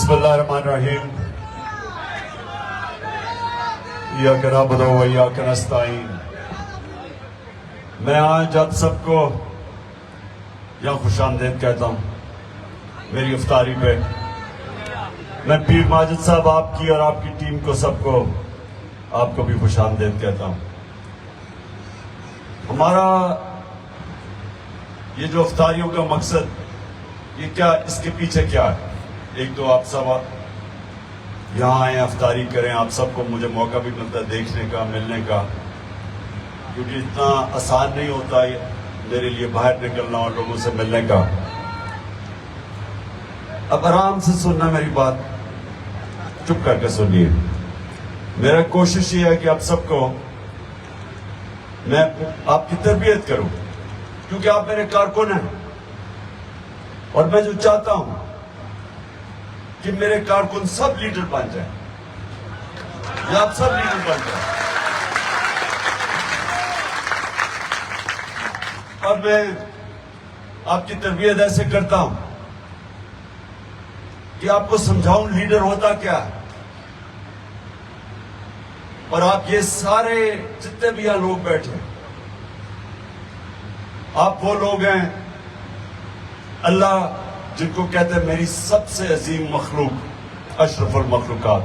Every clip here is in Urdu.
بسم اللہ الرحمن الرحیم ایاک نعبد و ایاک نستعین۔ میں آج آپ سب کو یہاں خوش آمدید کہتا ہوں میری افطاری پہ۔ میں پیر ماجد صاحب آپ کی اور آپ کی ٹیم کو سب کو آپ کو بھی خوش آمدید کہتا ہوں۔ ہمارا یہ جو افطاریوں کا مقصد یہ کیا، اس کے پیچھے کیا ہے؟ ایک تو آپ سب یہاں آئیں افطاری کریں، آپ سب کو مجھے موقع بھی ملتا ہے دیکھنے کا، ملنے کا، کیونکہ اتنا آسان نہیں ہوتا ہے میرے لیے باہر نکلنا اور لوگوں سے ملنے کا۔ اب آرام سے سننا میری بات، چپ کر کے سنیے۔ میرا کوشش یہ ہے کہ آپ سب کو میں آپ کی تربیت کروں، کیونکہ آپ میرے کارکن ہیں، اور میں جو چاہتا ہوں کہ میرے کارکن سب لیڈر بن جائیں، یا آپ سب لیڈر بن جائیں۔ اور میں آپ کی تربیت ایسے کرتا ہوں کہ آپ کو سمجھاؤں لیڈر ہوتا کیا ہے، اور آپ یہ سارے جتنے بھی یہاں لوگ بیٹھے ہیں، آپ وہ لوگ ہیں اللہ جن کو کہتے ہیں میری سب سے عظیم مخلوق، اشرف المخلوقات،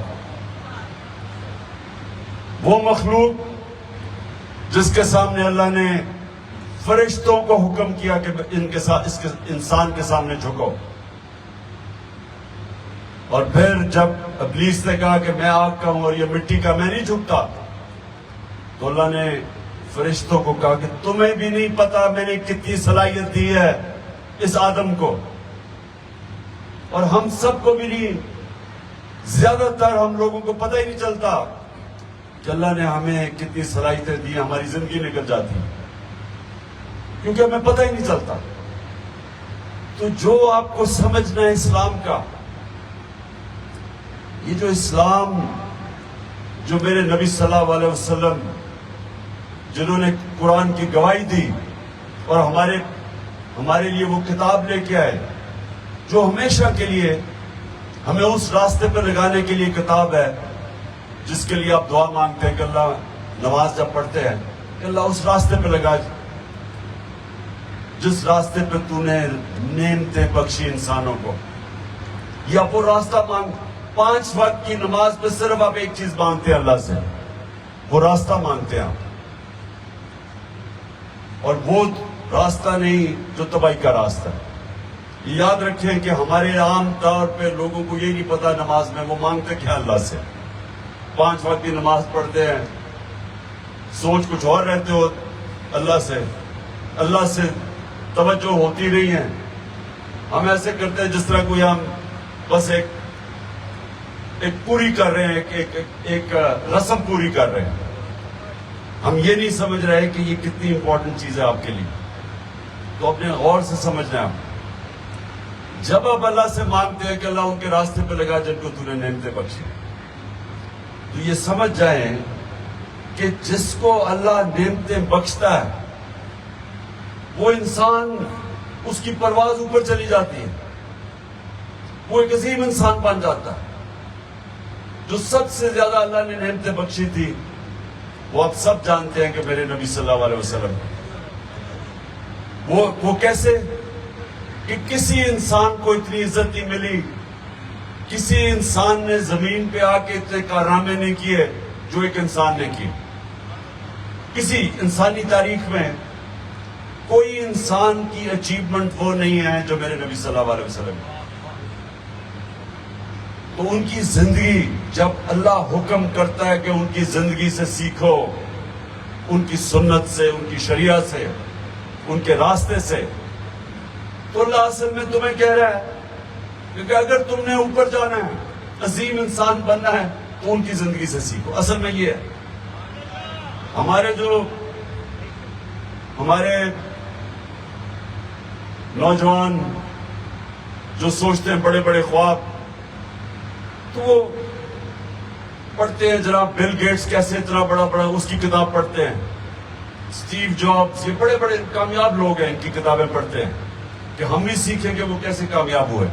وہ مخلوق جس کے سامنے اللہ نے فرشتوں کو حکم کیا کہ ان کے ساتھ اس انسان کے سامنے جھکو، اور پھر جب ابلیس نے کہا کہ میں آگ کا ہوں اور یہ مٹی کا، میں نہیں جھکتا، تو اللہ نے فرشتوں کو کہا کہ تمہیں بھی نہیں پتا میں نے کتنی صلاحیت دی ہے اس آدم کو، اور ہم سب کو بھی نہیں، زیادہ تر ہم لوگوں کو پتہ ہی نہیں چلتا کہ اللہ نے ہمیں کتنی صلاحیتیں دی، ہماری زندگی نکل جاتی کیونکہ ہمیں پتہ ہی نہیں چلتا۔ تو جو آپ کو سمجھنا ہے اسلام کا، یہ جو اسلام جو میرے نبی صلی اللہ علیہ وسلم جنہوں نے قرآن کی گواہی دی اور ہمارے لیے وہ کتاب لے کے آئے جو ہمیشہ کے لیے ہمیں اس راستے پر لگانے کے لیے کتاب ہے، جس کے لیے آپ دعا مانگتے ہیں کہ اللہ، نماز جب پڑھتے ہیں کہ اللہ اس راستے پہ لگا، جس راستے پہ تو نے نعمتیں بخشی انسانوں کو، یا وہ راستہ مانگ۔ 5 وقت کی نماز پہ صرف آپ ایک چیز مانگتے ہیں اللہ سے، وہ راستہ مانگتے ہیں آپ، اور وہ راستہ نہیں جو تباہی کا راستہ ہے۔ یاد رکھیں کہ ہمارے عام طور پہ لوگوں کو یہ نہیں پتا نماز میں وہ مانگتے کیا اللہ سے۔ 5 وقت کی نماز پڑھتے ہیں، سوچ کچھ اور رہتے ہو اللہ سے توجہ ہوتی نہیں ہے۔ ہم ایسے کرتے ہیں جس طرح کوئی ہم بس ایک پوری کر رہے ہیں، ایک رسم پوری کر رہے ہیں۔ ہم یہ نہیں سمجھ رہے کہ یہ کتنی امپورٹنٹ چیز ہے آپ کے لیے، تو اپنے غور سے سمجھنا ہے۔ جب آپ اللہ سے مانگتے ہیں کہ اللہ ان کے راستے پہ لگا جن کو تو نے نعمتیں بخشی، تو یہ سمجھ جائیں کہ جس کو اللہ نعمتیں بخشتا ہے وہ انسان، اس کی پرواز اوپر چلی جاتی ہے، وہ ایک عظیم انسان بن جاتا ہے۔ جو سب سے زیادہ اللہ نے نعمتیں بخشی تھی وہ آپ سب جانتے ہیں کہ میرے نبی صلی اللہ علیہ وسلم، وہ کیسے کہ کسی انسان کو اتنی عزت نہیں ملی، کسی انسان نے زمین پہ آ کے اتنے کارنامے نہیں کیے جو ایک انسان نے کیے۔ کسی انسانی تاریخ میں کوئی انسان کی اچیومنٹ وہ نہیں ہے جو میرے نبی صلی اللہ علیہ وسلم۔ تو ان کی زندگی، جب اللہ حکم کرتا ہے کہ ان کی زندگی سے سیکھو، ان کی سنت سے، ان کی شریعت سے، ان کے راستے سے، تو اللہ اصل میں تمہیں کہہ رہا ہے کہ اگر تم نے اوپر جانا ہے، عظیم انسان بننا ہے، تو ان کی زندگی سے سیکھو۔ اصل میں یہ ہے ہمارے نوجوان جو سوچتے ہیں بڑے بڑے خواب، تو وہ پڑھتے ہیں جناب بل گیٹس کیسے اتنا بڑا اس کی کتاب پڑھتے ہیں، اسٹیو جابز، یہ بڑے بڑے کامیاب لوگ ہیں، ان کی کتابیں پڑھتے ہیں کہ ہم بھی سیکھیں کہ وہ کیسے کامیاب ہوئے۔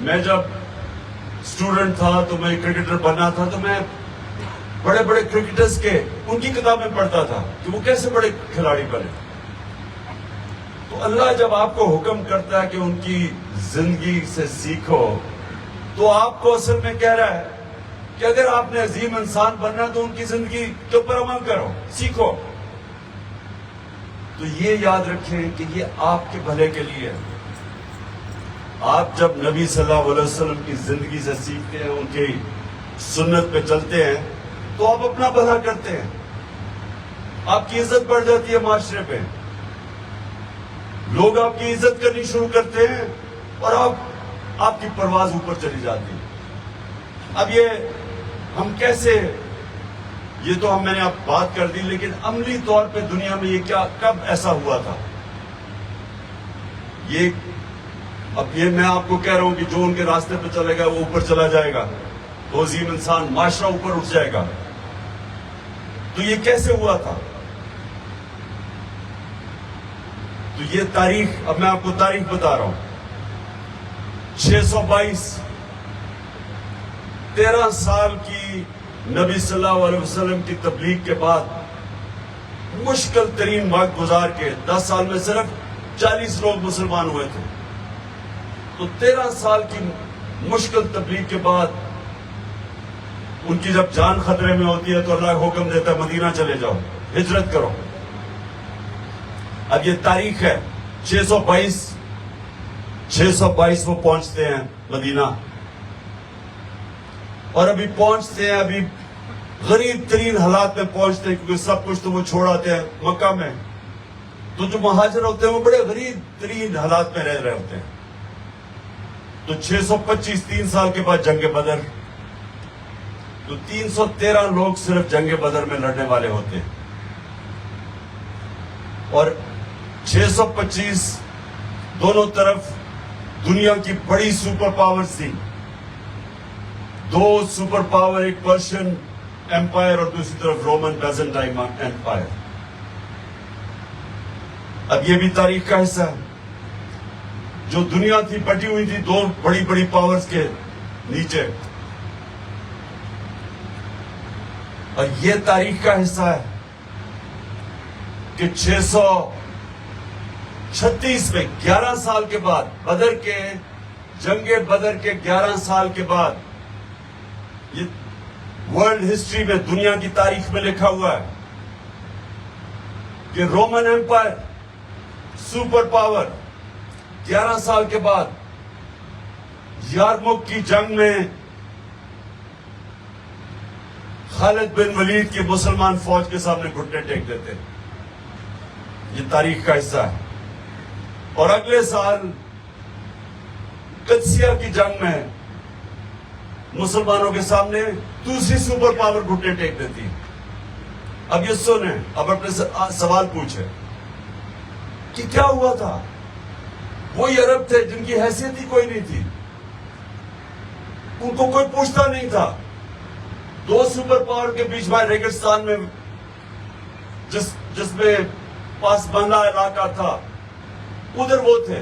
میں جب اسٹوڈنٹ تھا تو میں کرکٹر بننا تھا تو میں بڑے بڑے کرکٹرز کے ان کی کتابیں پڑھتا تھا کہ وہ کیسے بڑے کھلاڑی بنے. تو اللہ جب آپ کو حکم کرتا ہے کہ ان کی زندگی سے سیکھو تو آپ کو اصل میں کہہ رہا ہے کہ اگر آپ نے عظیم انسان بننا ہے تو ان کی زندگی کے اوپر عمل کرو، سیکھو. تو یہ یاد رکھیں کہ یہ آپ کے بھلے کے لیے ہے. آپ جب نبی صلی اللہ علیہ وسلم کی زندگی سے سیکھتے ہیں، ان کی سنت پہ چلتے ہیں تو آپ اپنا بھلا کرتے ہیں، آپ کی عزت بڑھ جاتی ہے معاشرے پہ، لوگ آپ کی عزت کرنی شروع کرتے ہیں اور آپ کی پرواز اوپر چلی جاتی ہے. اب یہ ہم کیسے، یہ تو میں نے اب بات کر دی، لیکن عملی طور پہ دنیا میں یہ کب ایسا ہوا تھا؟ اب یہ میں آپ کو کہہ رہا ہوں کہ جو ان کے راستے پہ چلے گا وہ اوپر چلا جائے گا، تو عظیم انسان، معاشرہ اوپر اٹھ جائے گا. تو یہ کیسے ہوا تھا؟ تو یہ تاریخ، اب میں آپ کو تاریخ بتا رہا ہوں. 622 13 سال کی نبی صلی اللہ علیہ وسلم کی تبلیغ کے بعد مشکل ترین وقت گزار کے 10 سال میں صرف 40 لوگ مسلمان ہوئے تھے. تو 13 سال کی مشکل تبلیغ کے بعد ان کی جب جان خطرے میں ہوتی ہے تو اللہ حکم دیتا ہے مدینہ چلے جاؤ، ہجرت کرو. اب یہ تاریخ ہے 622 وہ پہنچتے ہیں مدینہ، اور ابھی پہنچتے ہیں، ابھی غریب ترین حالات میں پہنچتے ہیں کیونکہ سب کچھ تو وہ چھوڑ آتے ہیں مکہ میں. تو جو مہاجر ہوتے ہیں وہ بڑے غریب ترین حالات میں رہ رہے ہوتے ہیں. تو 625 3 سال کے بعد جنگ بدر، تو 313 لوگ صرف جنگ بدر میں لڑنے والے ہوتے ہیں، اور 625 دونوں طرف دنیا کی بڑی سپر پاورز تھی. 2 سپر پاور، ایک پرشین ایمپائر اور دوسری طرف رومن بیزنٹائن ایمپائر. اب یہ بھی تاریخ کا حصہ ہے. جو دنیا تھی بٹی ہوئی تھی 2 بڑی بڑی پاورز کے نیچے، اور یہ تاریخ کا حصہ ہے کہ 636 میں 11 سال کے بعد، جنگ بدر کے 11 سال کے بعد، یہ ورلڈ ہسٹری میں، دنیا کی تاریخ میں لکھا ہوا ہے کہ رومن ایمپائر سپر پاور 11 سال کے بعد یارموک کی جنگ میں خالد بن ولید کی مسلمان فوج کے سامنے گھٹنے ٹیک دیتے. یہ تاریخ کا حصہ ہے. اور اگلے سال قدسیہ کی جنگ میں مسلمانوں کے سامنے دوسری سپر پاور گھٹنے ٹیک دیتی. اب یہ سنیں، اب اپنے سوال پوچھیں کہ کیا ہوا تھا؟ وہی عرب تھے جن کی حیثیت ہی کوئی نہیں تھی، ان کو کوئی پوچھتا نہیں تھا. 2 سپر پاور کے بیچ میں ریگستان میں جس میں پاسبانہ علاقہ تھا، ادھر وہ تھے.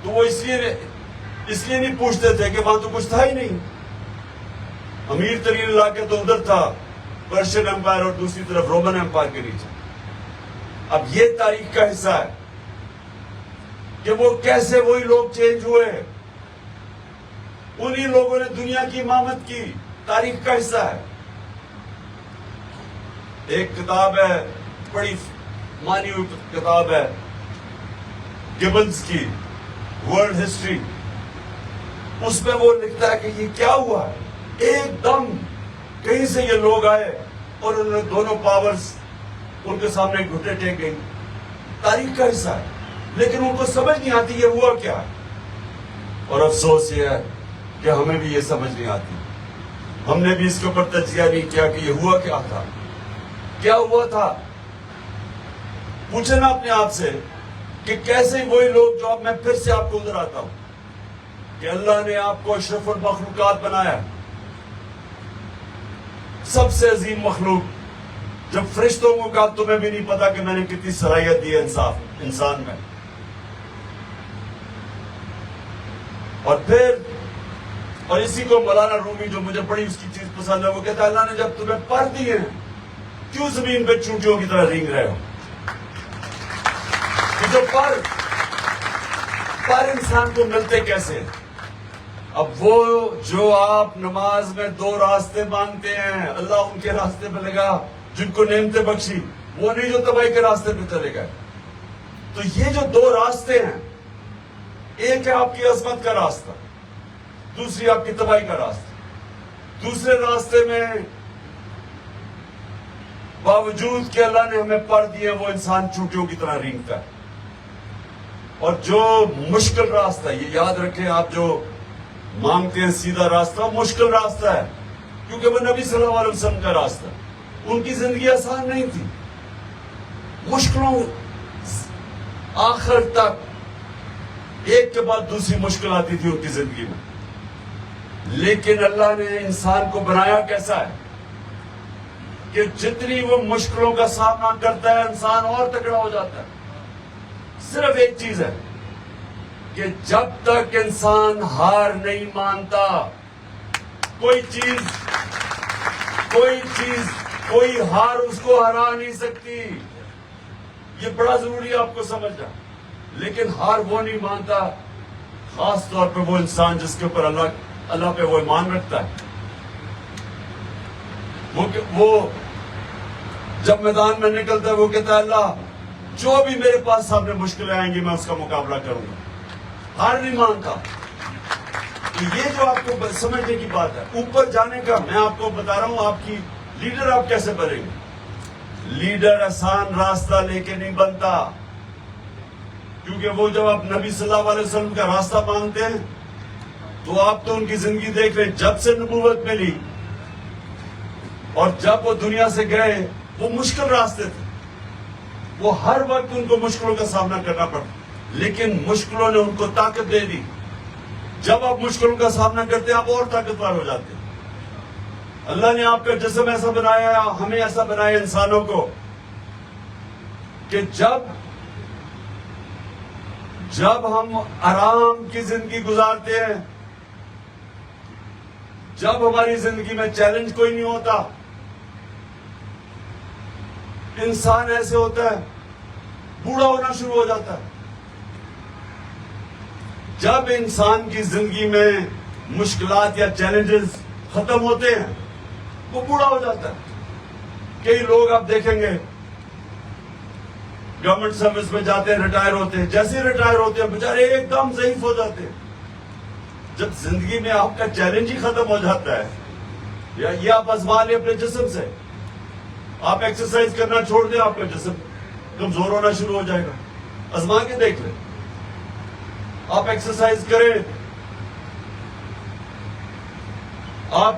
تو وہ اس لیے نہیں پوچھتے تھے کہ وہاں تو کچھ تھا ہی نہیں. امیر ترین علاقے تو ادھر تھا، پرشین ایمپائر اور دوسری طرف رومن ایمپائر کے نیچے. اب یہ تاریخ کا حصہ ہے کہ وہ کیسے وہی لوگ چینج ہوئے، انہی لوگوں نے دنیا کی امامت کی. تاریخ کا حصہ ہے. ایک کتاب ہے، بڑی مانی ہوئی کتاب ہے گبنز کی، ورلڈ ہسٹری. اس میں وہ لکھتا ہے کہ یہ کیا ہوا، ایک دم کہیں سے یہ لوگ آئے اور انہوں نے دونوں پاورز ان کے سامنے گھٹنے ٹیک گئی. تاریخ کا حصہ ہے، لیکن ان کو سمجھ نہیں آتی یہ ہوا کیا. اور افسوس یہ ہے کہ ہمیں بھی یہ سمجھ نہیں آتی. ہم نے بھی اس کے اوپر تجزیہ نہیں کیا کہ یہ ہوا کیا تھا، کیا ہوا تھا. پوچھنا اپنے آپ سے کہ کیسے وہی لوگ، جو اب میں پھر سے آپ کو ادھر آتا ہوں کہ اللہ نے آپ کو اشرف المخلوقات بنایا، سب سے عظیم مخلوق. جب فرشتوں کو کہا تمہیں بھی نہیں پتا کہ میں نے کتنی صلاحیت دی ہے انسان میں. اور اسی کو مولانا رومی جو مجھے بڑی اس کی چیز پسند ہے، وہ کہتا ہے اللہ نے جب تمہیں پر دیے ہیں کیوں زمین پہ چونٹیوں کی طرح رینگ رہے ہو؟ کہ جو پر انسان کو ملتے کیسے؟ اب وہ جو آپ نماز میں 2 راستے مانگتے ہیں، اللہ ان کے راستے پہ لگا جن کو نعمتیں بخشی، وہ نہیں جو تباہی کے راستے پہ چلے گئے۔ تو یہ جو 2 راستے ہیں، ایک ہے آپ کی عظمت کا راستہ، دوسری آپ کی تباہی کا راستہ۔ دوسرے راستے میں باوجود کہ اللہ نے ہمیں پر دیے وہ انسان چونٹیوں کی طرح رینگتا ہے۔ اور جو مشکل راستہ، یہ یاد رکھیں آپ جو مانگتے ہیں سیدھا راستہ، مشکل راستہ ہے، کیونکہ وہ نبی صلی اللہ علیہ وسلم کا راستہ ہے۔ ان کی زندگی آسان نہیں تھی، مشکلوں آخر تک ایک کے بعد دوسری مشکل آتی تھی ان کی زندگی میں۔ لیکن اللہ نے انسان کو بنایا کیسا ہے کہ جتنی وہ مشکلوں کا سامنا کرتا ہے انسان اور تگڑا ہو جاتا ہے۔ صرف ایک چیز ہے کہ جب تک انسان ہار نہیں مانتا، کوئی ہار اس کو ہرا نہیں سکتی۔ یہ بڑا ضروری ہے آپ کو سمجھنا۔ لیکن ہار وہ نہیں مانتا، خاص طور پہ وہ انسان جس کے اوپر اللہ پہ وہ ایمان رکھتا ہے۔ وہ جب میدان میں نکلتا ہے وہ کہتا ہے اللہ جو بھی میرے پاس سامنے مشکلیں آئیں گی میں اس کا مقابلہ کروں گا، ہار نہیں مانتا۔ تو یہ جو آپ کو سمجھنے کی بات ہے، اوپر جانے کا میں آپ کو بتا رہا ہوں، آپ کی لیڈر آپ کیسے بنیں گے۔ لیڈر آسان راستہ لے کے نہیں بنتا، کیونکہ وہ جب آپ نبی صلی اللہ علیہ وسلم کا راستہ مانگتے ہیں تو آپ تو ان کی زندگی دیکھ رہے، جب سے نبوت ملی اور جب وہ دنیا سے گئے وہ مشکل راستے تھے، وہ ہر وقت ان کو مشکلوں کا سامنا کرنا پڑتا، لیکن مشکلوں نے ان کو طاقت دے دی۔ جب آپ مشکلوں کا سامنا کرتے ہیں آپ اور طاقتور ہو جاتے ہیں۔ اللہ نے آپ کا جسم ایسا بنایا، ہمیں ایسا بنایا انسانوں کو کہ جب ہم آرام کی زندگی گزارتے ہیں، جب ہماری زندگی میں چیلنج کوئی نہیں ہوتا، انسان ایسے ہوتا ہے بوڑھا ہونا شروع ہو جاتا ہے۔ جب انسان کی زندگی میں مشکلات یا چیلنجز ختم ہوتے ہیں وہ بوڑھا ہو جاتا ہے۔ کئی لوگ آپ دیکھیں گے گورنمنٹ سروس میں جاتے ہیں، ریٹائر ہوتے ہیں، جیسے ہی ریٹائر ہوتے ہیں بیچارے ایک دم ضعیف ہو جاتے ہیں۔ جب زندگی میں آپ کا چیلنج ہی ختم ہو جاتا ہے، یا یہ آپ آزما لیں اپنے جسم سے، آپ ایکسرسائز کرنا چھوڑ دیں آپ کا جسم کمزور ہونا شروع ہو جائے گا۔ آزما کے دیکھ لیں، آپ ایکسرسائز کریں، آپ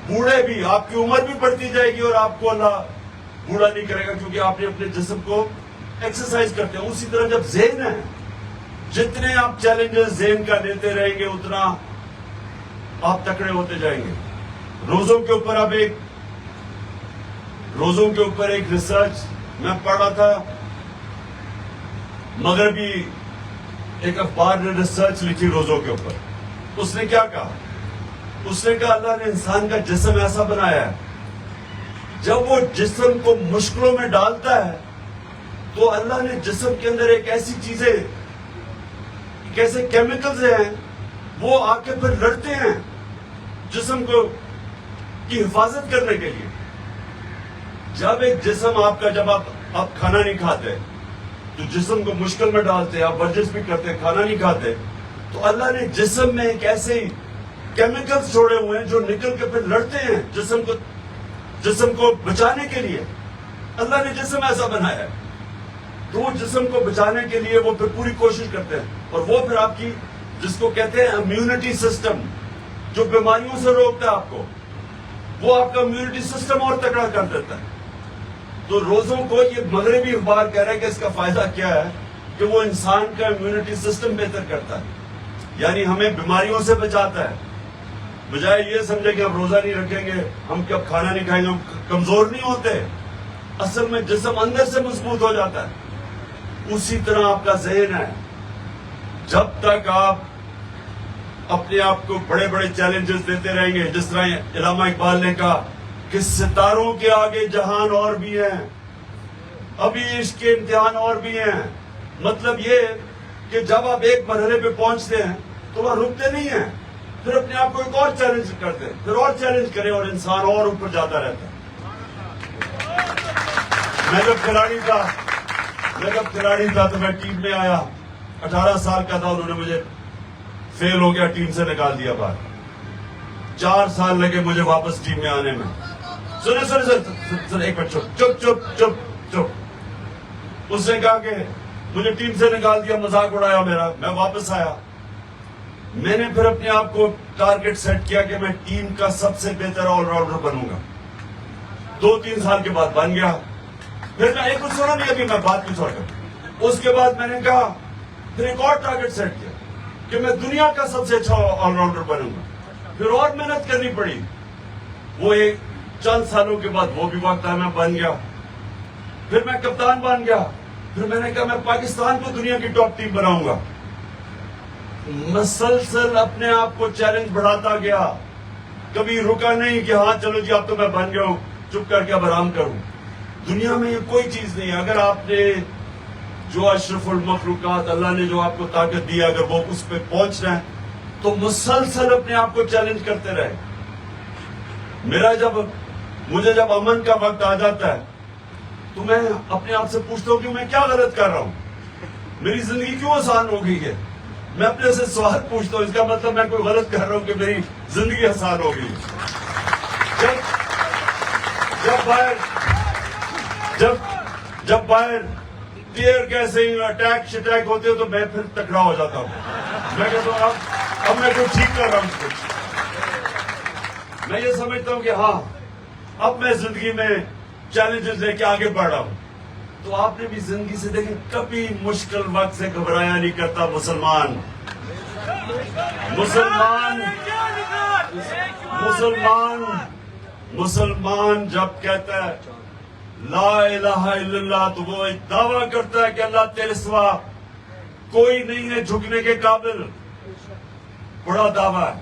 بوڑھے بھی، آپ کی عمر بھی بڑھتی جائے گی اور آپ کو اللہ بوڑھا نہیں کرے گا، کیونکہ آپ نے اپنے جسم کو ایکسرسائز کرتے ہیں۔ اسی طرح جب ذہن ہے، جتنے آپ چیلنجز ذہن کا لیتے رہیں گے اتنا آپ تکڑے ہوتے جائیں گے۔ روزوں کے اوپر ایک ریسرچ میں پڑھ رہا تھا، مغربی ایک اخبار نے ریسرچ لکھی روزوں کے اوپر۔ اس نے کیا کہا؟ اس نے کہا اللہ نے انسان کا جسم ایسا بنایا ہے، جب وہ جسم کو مشکلوں میں ڈالتا ہے تو اللہ نے جسم کے اندر ایک ایسی چیزیں، کیسے کیمیکلز ہیں، وہ آ کے پھر لڑتے ہیں جسم کو کی حفاظت کرنے کے لیے۔ جب ایک جسم آپ کا، جب آپ کھانا نہیں کھاتے تو جسم کو مشکل میں ڈالتے، آپ ورزش بھی کرتے کھانا نہیں کھاتے، تو اللہ نے جسم میں ایک ایسے کیمیکلز چھوڑے ہوئے ہیں جو نکل کے پھر لڑتے ہیں جسم کو بچانے کے لیے۔ اللہ نے جسم ایسا بنایا ہے تو وہ جسم کو بچانے کے لیے وہ پھر پوری کوشش کرتے ہیں، اور وہ پھر آپ کی جس کو کہتے ہیں امیونٹی سسٹم، جو بیماریوں سے روکتا ہے آپ کو، وہ آپ کا امیونٹی سسٹم اور تگڑا کر دیتا ہے۔ تو روزوں کو یہ مغربی اخبار کہہ رہا ہے کہ اس کا فائدہ کیا ہے کہ وہ انسان کا امیونٹی سسٹم بہتر کرتا ہے، یعنی ہمیں بیماریوں سے بچاتا ہے۔ بجائے یہ سمجھے کہ ہم روزہ نہیں رکھیں گے، ہم کب کھانا نہیں کھائیں گے، ہم کمزور نہیں ہوتے، اصل میں جسم اندر سے مضبوط ہو جاتا ہے۔ اسی طرح آپ کا ذہن ہے، جب تک آپ اپنے آپ کو بڑے بڑے چیلنجز دیتے رہیں گے. جس طرح علامہ اقبال نے کہا کہ ستاروں کے آگے جہان اور بھی ہیں, ابھی عشق کے امتحان اور بھی ہیں. مطلب یہ کہ جب آپ ایک مرحلے پہ پہنچتے ہیں تو وہ رکتے نہیں ہیں, پھر اپنے آپ کو ایک اور چیلنج کرتے ہیں, پھر اور چیلنج کریں, اور انسان اور اوپر جاتا رہتا ہے. میں جب کھلاڑی تھا تو میں ٹیم میں آیا, 18 سال کا تھا, انہوں نے مجھے فیل ہو گیا, ٹیم سے نکال دیا باہر. 4 سال لگے مجھے واپس ٹیم میں آنے میں. سنے ایک منٹ, چپ. اس نے کہا کہ مجھے ٹیم سے نکال دیا, مذاق اڑایا میرا. میں واپس آیا, میں نے پھر اپنے آپ کو ٹارگٹ سیٹ کیا کہ میں ٹیم کا سب سے بہتر آل راؤنڈر بنوں گا. 2-3 سال کے بعد بن گیا. پھر میں ایک کچھ سنا نہیں, ابھی میں بات کی چھوڑ کر. اس کے بعد میں نے کہا, پھر ایک اور ٹارگٹ سیٹ کیا کہ میں دنیا کا سب سے اچھا آل راؤنڈر بنوں گا. پھر اور محنت کرنی پڑی. وہ ایک چند سالوں کے بعد وہ بھی وقت آیا, میں بن گیا. پھر میں کپتان بن گیا. پھر میں نے کہا میں پاکستان کو دنیا کی ٹاپ ٹیم بناؤں گا. مسلسل اپنے آپ کو چیلنج بڑھاتا گیا, کبھی رکا نہیں کہ ہاں چلو جی اب تو میں بن گیا ہوں, چپ کر کے اب آرام کروں. دنیا میں یہ کوئی چیز نہیں ہے, اگر آپ نے جو اشرف المخلوقات اللہ نے جو آپ کو طاقت دی, اگر وہ اس پہ پہنچ رہے ہیں تو مسلسل اپنے آپ کو چیلنج کرتے رہے. مجھے جب امن کا وقت آ جاتا ہے تو میں اپنے آپ سے پوچھتا ہوں کہ میں کیا غلط کر رہا ہوں, میری زندگی کیوں آسان ہو گئی ہے. میں اپنے سے سوال پوچھتا ہوں, اس کا مطلب میں کوئی غلط کر رہا ہوں کہ میری زندگی آسان ہو گئی. جب باہر ٹیئر گیس اٹیک ہوتے ہو تو میں پھر تکڑا ہو جاتا ہوں. میں کہتا ہوں اب میں کوئی ٹھیک کر رہا ہوں کچھ. میں یہ سمجھتا ہوں کہ ہاں اب میں زندگی میں چیلنجز لے کے آگے بڑھ رہا ہوں. تو آپ نے بھی زندگی سے دیکھیں, کبھی مشکل وقت سے گھبرایا نہیں کرتا مسلمان جب کہتا ہے لا الہ الا اللہ تو وہ ایک دعویٰ کرتا ہے کہ اللہ تیرے سوا کوئی نہیں ہے جھکنے کے قابل. بڑا دعویٰ ہے,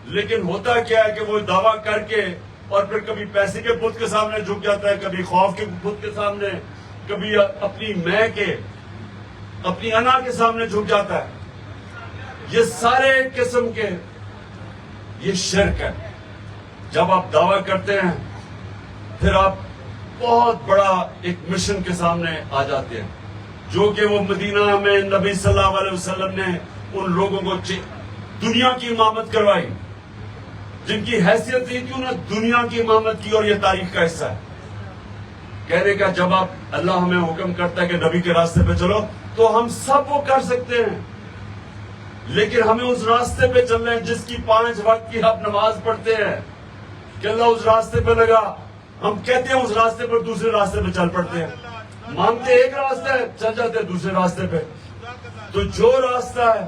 لیکن ہوتا کیا ہے کہ وہ دعویٰ کر کے اور پھر کبھی پیسے کے بت کے سامنے جھک جاتا ہے, کبھی خوف کے بت کے سامنے, کبھی اپنی میں کے اپنی انا کے سامنے جھک جاتا ہے. یہ سارے قسم کے یہ شرک ہے. جب آپ دعویٰ کرتے ہیں پھر آپ بہت بڑا ایک مشن کے سامنے آ جاتے ہیں, جو کہ وہ مدینہ میں نبی صلی اللہ علیہ وسلم نے ان لوگوں کو دنیا کی امامت کروائی, جن کی حیثیت تھی کہ انہوں نے دنیا کی امامت کی, اور یہ تاریخ کا حصہ ہے. کہنے کا جب آپ اللہ ہمیں حکم کرتا ہے کہ نبی کے راستے پہ چلو تو ہم سب وہ کر سکتے ہیں, لیکن ہمیں اس راستے پہ چلنا ہے جس کی 5 وقت کی آپ نماز پڑھتے ہیں, کہ اللہ اس راستے پہ لگا. ہم کہتے ہیں اس راستے پر, دوسرے راستے پہ چل پڑتے ہیں. مانگتے ایک راستہ ہے, چل جاتے ہیں دوسرے راستے پہ. تو جو راستہ ہے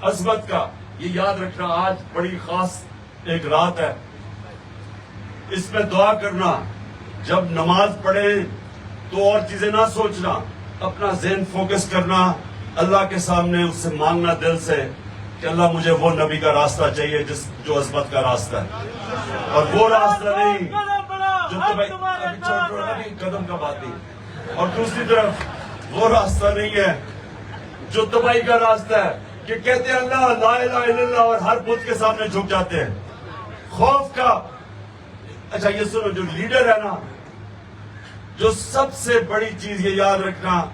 عظمت کا, یہ یاد رکھنا, آج بڑی خاص ایک رات ہے, اس میں دعا کرنا. جب نماز پڑھیں تو اور چیزیں نہ سوچنا, اپنا ذہن فوکس کرنا اللہ کے سامنے, اس سے مانگنا دل سے کہ اللہ مجھے وہ نبی کا راستہ چاہیے جو عظمت کا راستہ ہے, اور وہ راستہ نہیں جو ابھی قدم کا بات نہیں, اور دوسری طرف وہ راستہ نہیں ہے جو تباہی کا راستہ ہے کہ کہتے ہیں اللہ لا الہ الا اللہ اور ہر بت کے سامنے جھک جاتے ہیں. خوف کا, اچھا یہ سنو, جو لیڈر ہے نا, جو سب سے بڑی چیز یہ یاد رکھنا,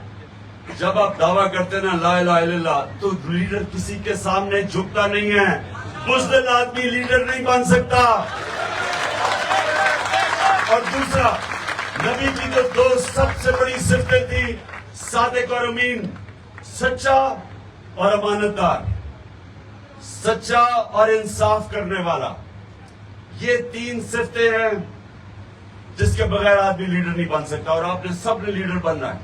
جب آپ دعویٰ کرتے ہیں نا لا الہ الا اللہ, تو لیڈر کسی کے سامنے جھکتا نہیں ہے. بزدل آدمی لیڈر نہیں بن سکتا. اور دوسرا, نبی کی جو 2 سب سے بڑی صفتیں تھی, صادق اور امین, سچا اور امانت دار, سچا اور انصاف کرنے والا. یہ 3 صفتیں ہیں جس کے بغیر آدمی لیڈر نہیں بن سکتا, اور آپ نے سب نے لیڈر بننا ہے.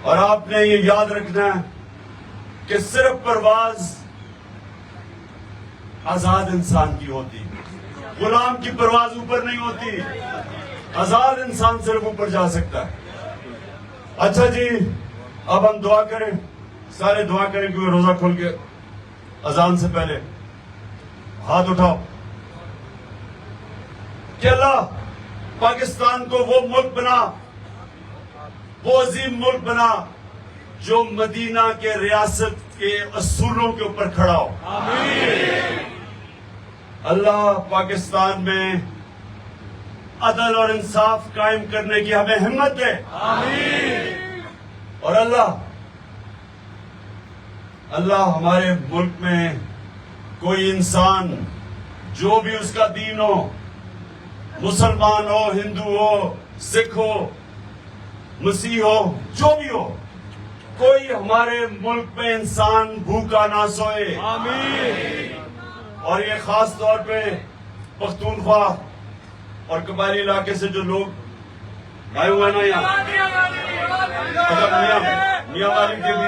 اور آپ نے یہ یاد رکھنا ہے کہ صرف پرواز آزاد انسان کی ہوتی, غلام کی پرواز اوپر نہیں ہوتی. آزاد انسان صرف اوپر جا سکتا ہے. اچھا جی, اب ہم دعا کریں, سارے دعا کریں, کیونکہ روزہ کھل کے اذان سے پہلے ہاتھ اٹھاؤ کہ اللہ پاکستان کو وہ ملک بنا، وہ عظیم ملک بنا جو مدینہ کے ریاست کے اصولوں کے اوپر کھڑا ہو۔ اللہ پاکستان میں عدل اور انصاف قائم کرنے کی ہمیں ہمت دے۔ اور اللہ ہمارے ملک میں کوئی انسان جو بھی اس کا دین ہو، مسلمان ہو، ہندو ہو، سکھ ہو، مسیح ہو، جو بھی ہو، کوئی ہمارے ملک میں انسان بھوکا نہ سوئے۔ اور یہ خاص طور پہ پختونخوا اور قبائلی علاقے سے جو لوگ آئے ہوئے نا یہاں، میاں والی کے بھی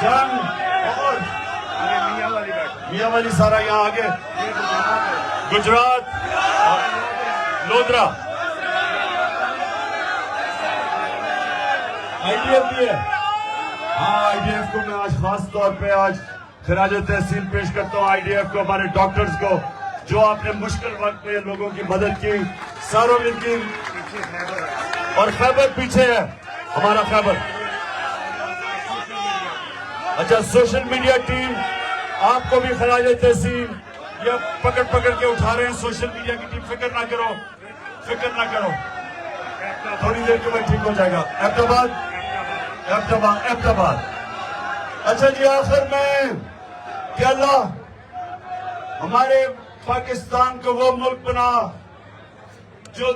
جنگ اور میاں والی سارا یہاں آگے، گجرات اور لودرا، آئی ڈی ایف بھی ہے۔ ہاں آئی ڈی ایف کو میں آج خاص طور پہ آج خراج تحسین پیش کرتا ہوں، آئی ڈی ایف کو، ہمارے ڈاکٹرز کو جو آپ نے مشکل وقت میں لوگوں کی مدد کی، ساروں مل کی، اور خیبر پیچھے ہے ہمارا خیبر۔ اچھا سوشل میڈیا ٹیم آپ کو بھی خراج تحسین، یہ پکڑ کے اٹھا رہے ہیں سوشل میڈیا کی ٹیم، فکر نہ کرو، تھوڑی دیر کے بعد ٹھیک ہو جائے گا۔ احمدآباد۔ اچھا جی آخر میں کہ اللہ ہمارے پاکستان کو وہ ملک بنا جو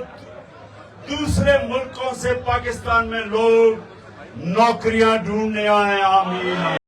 دوسرے ملکوں سے پاکستان میں لوگ نوکریاں ڈھونڈنے آئے۔ آمین۔